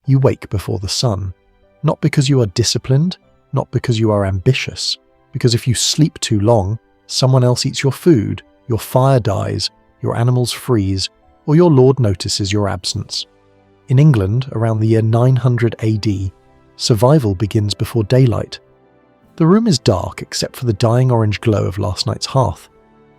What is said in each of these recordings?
You wake before the sun, not because you are disciplined, not because you are ambitious, because if you sleep too long, someone else eats your food, your fire dies, your animals freeze, or your lord notices your absence. In England, around the year 900 AD, survival begins before daylight. The room is dark except for the dying orange glow of last night's hearth.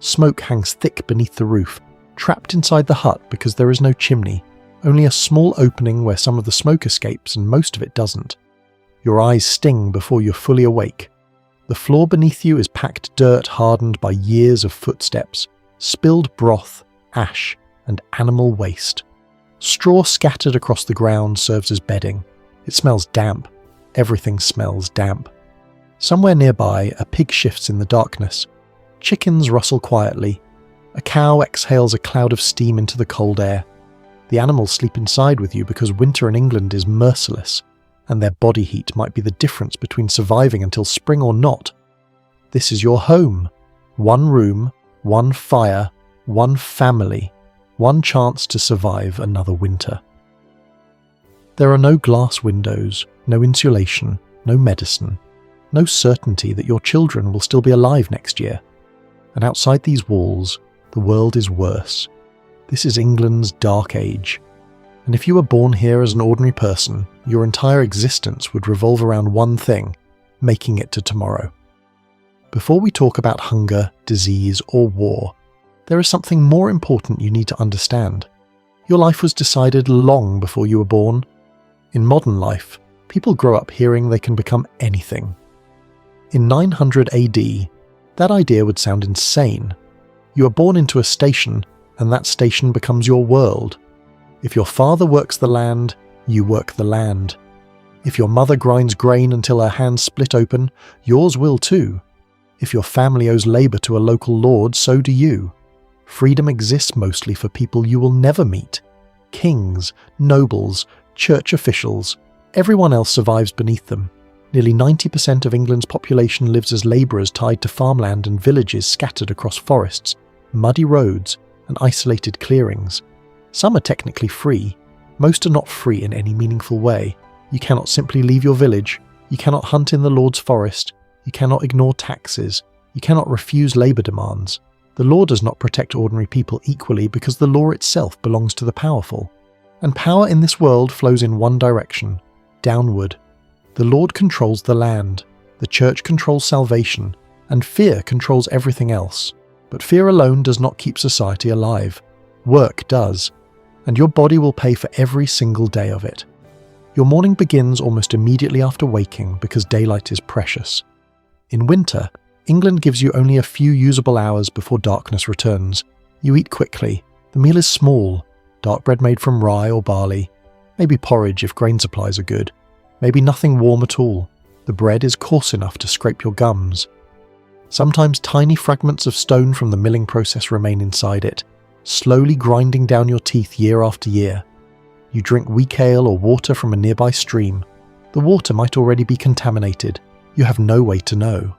Smoke hangs thick beneath the roof, trapped inside the hut because there is no chimney, only a small opening where some of the smoke escapes and most of it doesn't. Your eyes sting before you're fully awake. The floor beneath you is packed dirt hardened by years of footsteps, spilled broth, ash, and animal waste. Straw scattered across the ground serves as bedding. It smells damp. Everything smells damp. Somewhere nearby, a pig shifts in the darkness. Chickens rustle quietly. A cow exhales a cloud of steam into the cold air. The animals sleep inside with you because winter in England is merciless, and their body heat might be the difference between surviving until spring or not. This is your home. One room, one fire, one family, one chance to survive another winter. There are no glass windows, no insulation, no medicine, no certainty that your children will still be alive next year. And outside these walls, the world is worse. This is England's dark age. And if you were born here as an ordinary person, your entire existence would revolve around one thing: making it to tomorrow. Before we talk about hunger, disease, or war, there is something more important you need to understand. Your life was decided long before you were born. In modern life, people grow up hearing they can become anything. In 900 AD, that idea would sound insane. You are born into a station, and that station becomes your world. If your father works the land, you work the land. If your mother grinds grain until her hands split open, yours will too. If your family owes labour to a local lord, so do you. Freedom exists mostly for people you will never meet. Kings, nobles, church officials, everyone else survives beneath them. Nearly 90% of England's population lives as labourers tied to farmland and villages scattered across forests, muddy roads, and isolated clearings. Some are technically free. Most are not free in any meaningful way. You cannot simply leave your village. You cannot hunt in the Lord's forest. You cannot ignore taxes. You cannot refuse labour demands. The law does not protect ordinary people equally because the law itself belongs to the powerful. And power in this world flows in one direction, downward. The Lord controls the land, the church controls salvation, and fear controls everything else. But fear alone does not keep society alive. Work does, and your body will pay for every single day of it. Your morning begins almost immediately after waking because daylight is precious. In winter, England gives you only a few usable hours before darkness returns. You eat quickly. The meal is small, dark bread made from rye or barley, maybe porridge if grain supplies are good, maybe nothing warm at all. The bread is coarse enough to scrape your gums. Sometimes tiny fragments of stone from the milling process remain inside it, slowly grinding down your teeth year after year. You drink weak ale or water from a nearby stream. The water might already be contaminated. You have no way to know.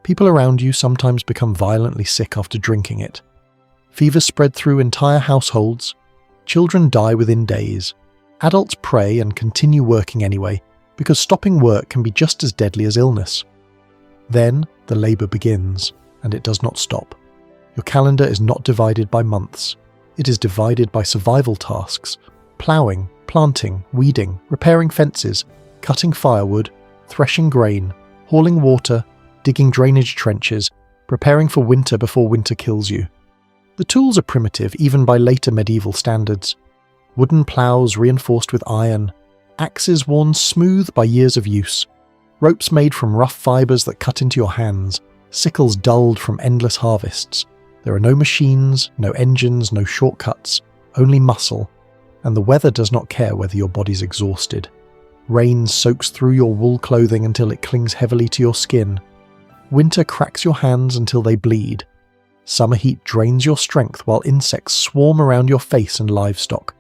People around you sometimes become violently sick after drinking it. Fevers spread through entire households. Children die within days. Adults pray and continue working anyway, because stopping work can be just as deadly as illness. Then the labour begins, and it does not stop. Your calendar is not divided by months. It is divided by survival tasks: ploughing, planting, weeding, repairing fences, cutting firewood, threshing grain, hauling water, digging drainage trenches, preparing for winter before winter kills you. The tools are primitive even by later medieval standards. Wooden ploughs reinforced with iron, axes worn smooth by years of use, ropes made from rough fibres that cut into your hands, sickles dulled from endless harvests. There are no machines, no engines, no shortcuts, only muscle, and the weather does not care whether your body's exhausted. Rain soaks through your wool clothing until it clings heavily to your skin. Winter cracks your hands until they bleed. Summer heat drains your strength while insects swarm around your face and livestock.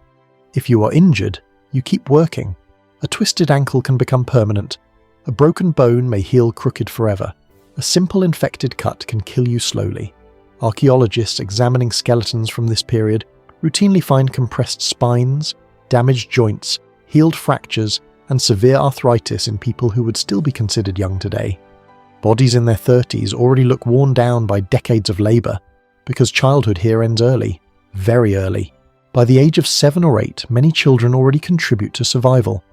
If you are injured, you keep working. A twisted ankle can become permanent. A broken bone may heal crooked forever. A simple infected cut can kill you slowly. Archaeologists examining skeletons from this period routinely find compressed spines, damaged joints, healed fractures, and severe arthritis in people who would still be considered young today. Bodies in their 30s already look worn down by decades of labour, because childhood here ends early, very early. By the age of 7 or 8, many children already contribute to survival,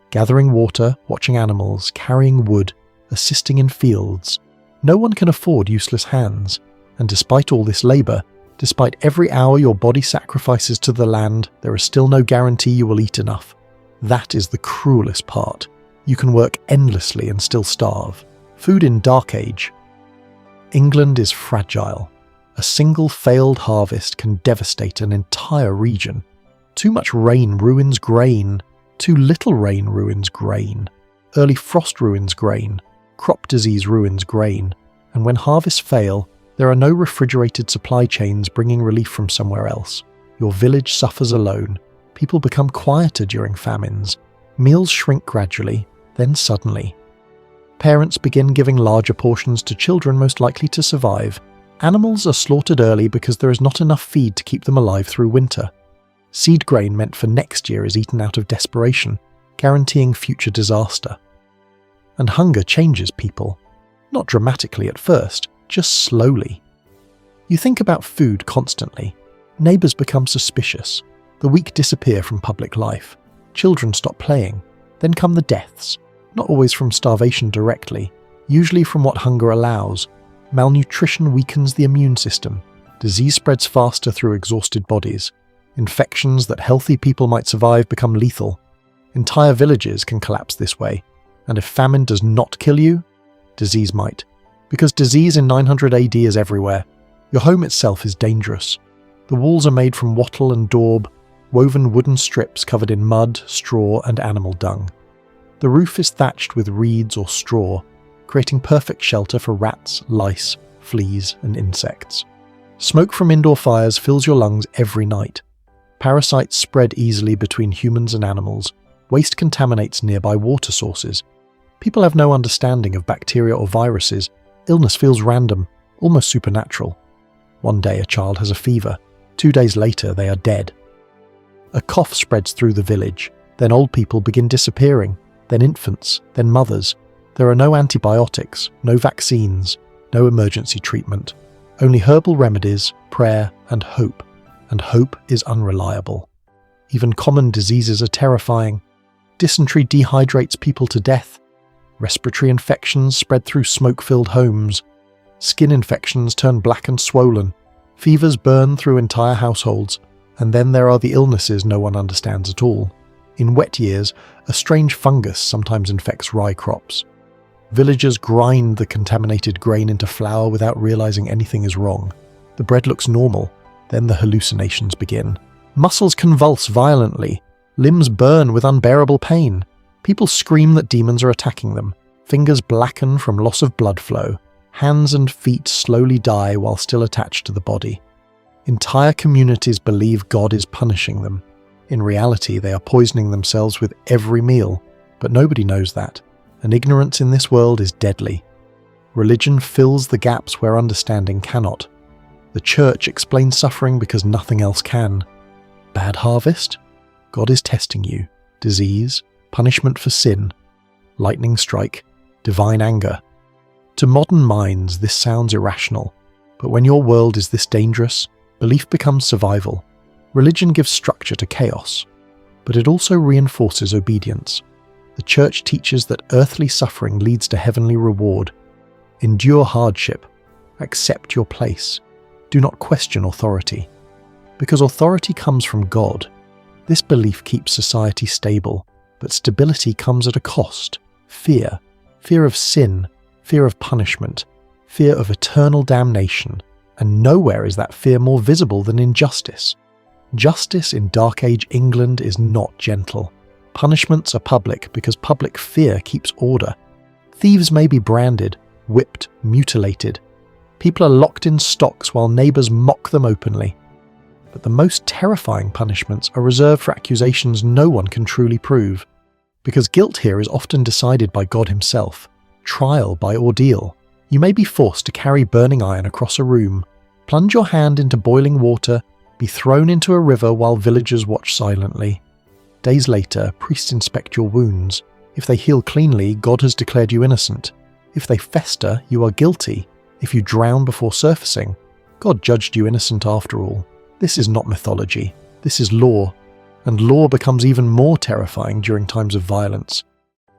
gathering water, watching animals, carrying wood, assisting in fields. No one can afford useless hands, and despite all this labour, despite every hour your body sacrifices to the land, there is still no guarantee you will eat enough. That is the cruelest part. You can work endlessly and still starve. Food in Dark Age. England is fragile. A single failed harvest can devastate an entire region. Too much rain ruins grain. Too little rain ruins grain. Early frost ruins grain. Crop disease ruins grain. And when harvests fail, there are no refrigerated supply chains bringing relief from somewhere else. Your village suffers alone. People become quieter during famines. Meals shrink gradually, then suddenly. Parents begin giving larger portions to children most likely to survive. Animals are slaughtered early because there is not enough feed to keep them alive through winter. Seed grain meant for next year is eaten out of desperation, guaranteeing future disaster. And hunger changes people. Not dramatically at first, just slowly. You think about food constantly. Neighbours become suspicious. The weak disappear from public life. Children stop playing. Then come the deaths. Not always from starvation directly, usually from what hunger allows. Malnutrition weakens the immune system. Disease spreads faster through exhausted bodies. Infections that healthy people might survive become lethal. Entire villages can collapse this way. And if famine does not kill you, disease might. Because disease in 900 AD is everywhere. Your home itself is dangerous. The walls are made from wattle and daub, woven wooden strips covered in mud, straw, and animal dung. The roof is thatched with reeds or straw, creating perfect shelter for rats, lice, fleas, and insects. Smoke from indoor fires fills your lungs every night. Parasites spread easily between humans and animals. Waste contaminates nearby water sources. People have no understanding of bacteria or viruses. Illness feels random, almost supernatural. One day a child has a fever. 2 days later they are dead. A cough spreads through the village. Then old people begin disappearing. Then infants. Then mothers. There are no antibiotics, no vaccines, no emergency treatment. Only herbal remedies, prayer, and hope. And hope is unreliable. Even common diseases are terrifying. Dysentery dehydrates people to death. Respiratory infections spread through smoke-filled homes. Skin infections turn black and swollen. Fevers burn through entire households. And then there are the illnesses no one understands at all. In wet years, a strange fungus sometimes infects rye crops. Villagers grind the contaminated grain into flour without realizing anything is wrong. The bread looks normal. Then the hallucinations begin. Muscles convulse violently. Limbs burn with unbearable pain. People scream that demons are attacking them. Fingers blacken from loss of blood flow. Hands and feet slowly die while still attached to the body. Entire communities believe God is punishing them. In reality, they are poisoning themselves with every meal, but nobody knows that, and ignorance in this world is deadly. Religion fills the gaps where understanding cannot. The church explains suffering because nothing else can. Bad harvest? God is testing you. Disease? Punishment for sin. Lightning strike? Divine anger. To modern minds, this sounds irrational, but when your world is this dangerous, belief becomes survival. Religion gives structure to chaos, but it also reinforces obedience. The church teaches that earthly suffering leads to heavenly reward. Endure hardship. Accept your place. Do not question authority. Because authority comes from God. This belief keeps society stable, but stability comes at a cost. Fear. Fear of sin. Fear of punishment. Fear of eternal damnation. And nowhere is that fear more visible than in justice. Justice in Dark Age England is not gentle. Punishments are public because public fear keeps order. Thieves may be branded, whipped, mutilated. People are locked in stocks while neighbours mock them openly. But the most terrifying punishments are reserved for accusations no one can truly prove. Because guilt here is often decided by God himself. Trial by ordeal. You may be forced to carry burning iron across a room, plunge your hand into boiling water, be thrown into a river while villagers watch silently. Days later, priests inspect your wounds. If they heal cleanly, God has declared you innocent. If they fester, you are guilty. If you drown before surfacing, God judged you innocent after all. This is not mythology. This is law. And law becomes even more terrifying during times of violence.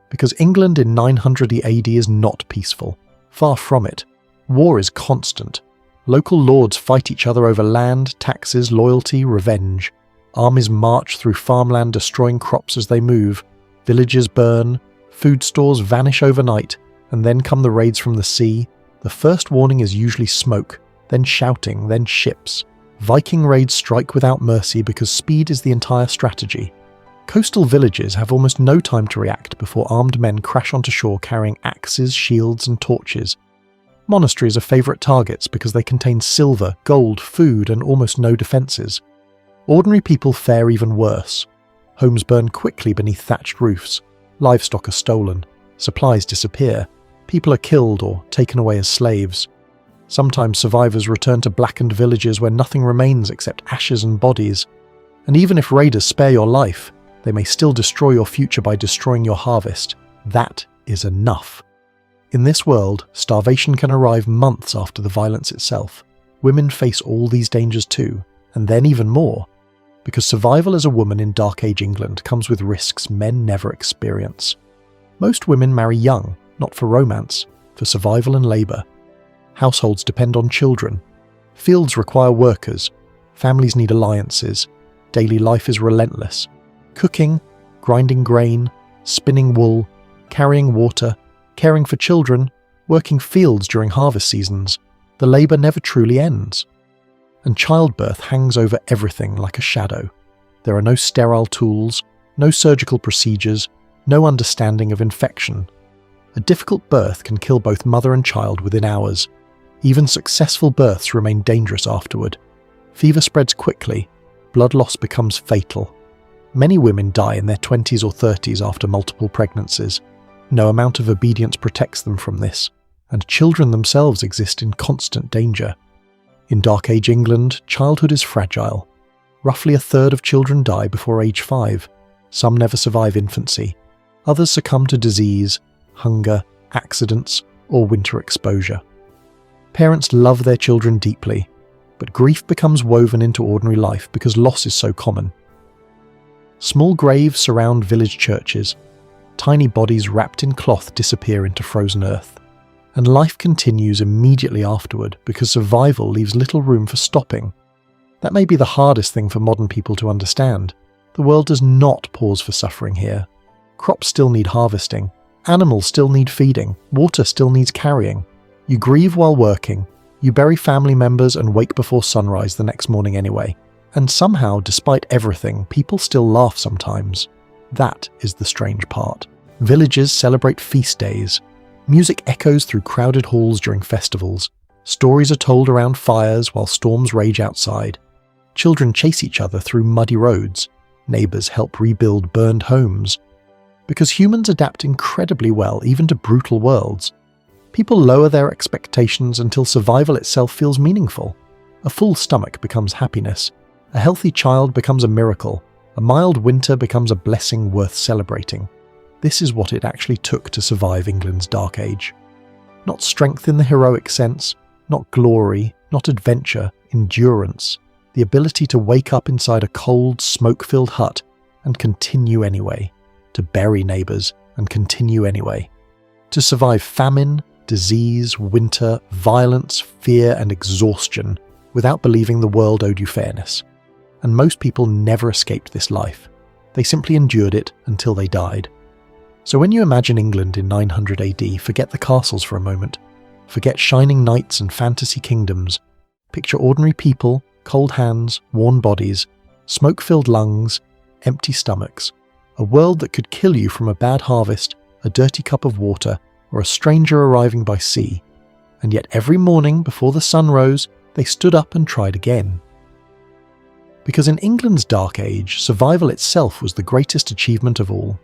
Because England in 900 AD is not peaceful. Far from it. War is constant. Local lords fight each other over land, taxes, loyalty, revenge. Armies march through farmland destroying crops as they move. Villages burn. Food stores vanish overnight. And then come the raids from the sea. The first warning is usually smoke, then shouting, then ships. Viking raids strike without mercy because speed is the entire strategy. Coastal villages have almost no time to react before armed men crash onto shore carrying axes, shields, and torches. Monasteries are favourite targets because they contain silver, gold, food, and almost no defences. Ordinary people fare even worse. Homes burn quickly beneath thatched roofs. Livestock are stolen. Supplies disappear. People are killed or taken away as slaves. Sometimes survivors return to blackened villages where nothing remains except ashes and bodies. And even if raiders spare your life, they may still destroy your future by destroying your harvest. That is enough. In this world, starvation can arrive months after the violence itself. Women face all these dangers too, and then even more, because survival as a woman in Dark Age England comes with risks men never experience. Most women marry young, not for romance, for survival and labour. Households depend on children. Fields require workers. Families need alliances. Daily life is relentless. Cooking, grinding grain, spinning wool, carrying water, caring for children, working fields during harvest seasons. The labour never truly ends. And childbirth hangs over everything like a shadow. There are no sterile tools, no surgical procedures, no understanding of infection. A difficult birth can kill both mother and child within hours. Even successful births remain dangerous afterward. Fever spreads quickly. Blood loss becomes fatal. Many women die in their 20s or 30s after multiple pregnancies. No amount of obedience protects them from this, and children themselves exist in constant danger. In Dark Age England, childhood is fragile. Roughly a third of children die before age 5. Some never survive infancy. Others succumb to disease, hunger, accidents, or winter exposure. Parents love their children deeply, but grief becomes woven into ordinary life because loss is so common. Small graves surround village churches. Tiny bodies wrapped in cloth disappear into frozen earth. And life continues immediately afterward because survival leaves little room for stopping. That may be the hardest thing for modern people to understand. The world does not pause for suffering here. Crops still need harvesting. Animals still need feeding. Water still needs carrying. You grieve while working. You bury family members and wake before sunrise the next morning anyway. And somehow, despite everything, people still laugh sometimes. That is the strange part. Villages celebrate feast days. Music echoes through crowded halls during festivals. Stories are told around fires while storms rage outside. Children chase each other through muddy roads. Neighbours help rebuild burned homes. Because humans adapt incredibly well even to brutal worlds. People lower their expectations until survival itself feels meaningful. A full stomach becomes happiness. A healthy child becomes a miracle. A mild winter becomes a blessing worth celebrating. This is what it actually took to survive England's Dark Age. Not strength in the heroic sense, not glory, not adventure, endurance. The ability to wake up inside a cold, smoke-filled hut and continue anyway. To bury neighbours and continue anyway. To survive famine, disease, winter, violence, fear and exhaustion without believing the world owed you fairness. And most people never escaped this life. They simply endured it until they died. So when you imagine England in 900 AD, forget the castles for a moment. Forget shining knights and fantasy kingdoms. Picture ordinary people, cold hands, worn bodies, smoke-filled lungs, empty stomachs. A world that could kill you from a bad harvest, a dirty cup of water, or a stranger arriving by sea. And yet every morning before the sun rose, they stood up and tried again. Because in England's Dark Age, survival itself was the greatest achievement of all.